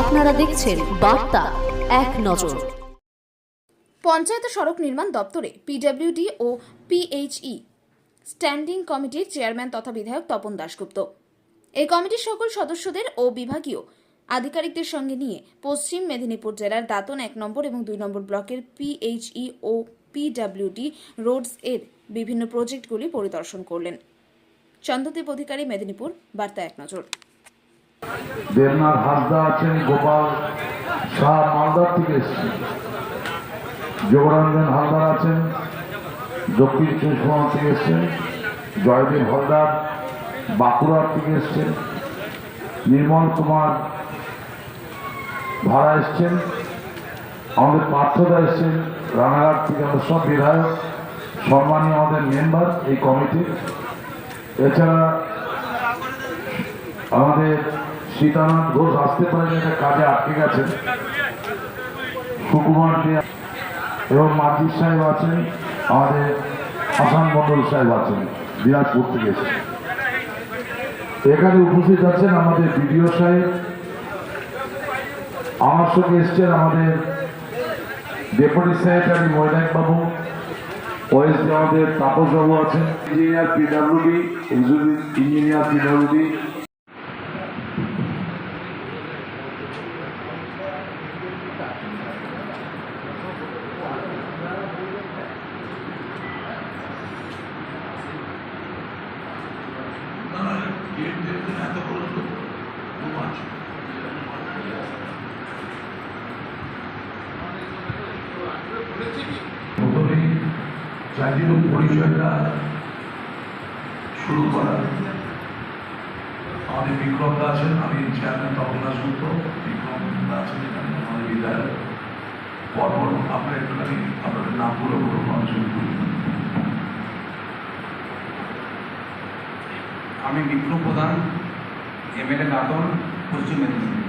আপনারা দেখছেন বার্তা এক নজর। পঞ্চায়েত সড়ক নির্মাণ দপ্তরে পিডব্লিউডি ও পিএইচই স্ট্যান্ডিং কমিটির চেয়ারম্যান তথা বিধায়ক তপন দাশগুপ্ত এই কমিটির সকল সদস্যদের ও বিভাগীয় আধিকারিকদের সঙ্গে নিয়ে পশ্চিম মেদিনীপুর জেলার দাঁতন 1 নম্বর এবং 2 নম্বর ব্লকের পিএইচই ও পিডব্লিউডি রোডস এর বিভিন্ন প্রজেক্টগুলি পরিদর্শন করলেন। চন্দ্রদীপ অধিকারী, মেদিনীপুর, বার্তা এক নজর। দেবনাথ হাসদা আছেন, গোপাল শাহ মালদার থেকে এসছেন, যোগরঞ্জন হালদার আছেন, দক্ষিণ চব্বিশ পরগনা থেকে এসছেন, জয়দেব হালদার বাঁকুড়ার থেকে এসছেন, নির্মল কুমার ভাড়া এসছেন, আমাদের পার্থদা এসছেন রানাঘাট থেকে, আমাদের সব বিধায়ক সম্মানীয় আমাদের মেম্বার এই কমিটির। এছাড়া আমাদের সীতানাথ ঘোষ আসতে পারেন, এটা কাজে আটকে গেছেন, সুকুমার দে এবং মাজিদ সাহেব আছেন, আমাদের হাসান মন্ডল সাহেব আছেন দিনাজপুর থেকে এসে। এখানে উপস্থিত আছেন আমাদের বিডিও সাহেব, আমার সঙ্গে এসছেন আমাদের ডেপুটি সেক্রেটারি মৈনাক বাবু, ওএসডি আমাদের তাপস বাবু আছেন, engineer PWD, executive engineer PWD. প্রথমেই চাইছিল পরিচয়টা শুরু করা। আমাদের বিক্রম দা আছেন, আমি চেয়ারম্যান তপন দাশগুপ্ত, বিক্রম দা আছেন এখানে আমাদের বিধায়ক। পরপর আপনার একটুখানি আপনাদের নামগুলো পুরো মানুষের। আমি বিক্রম প্রধান, এমএলএ দাঁতন, পশ্চিম মেদিনীপুর।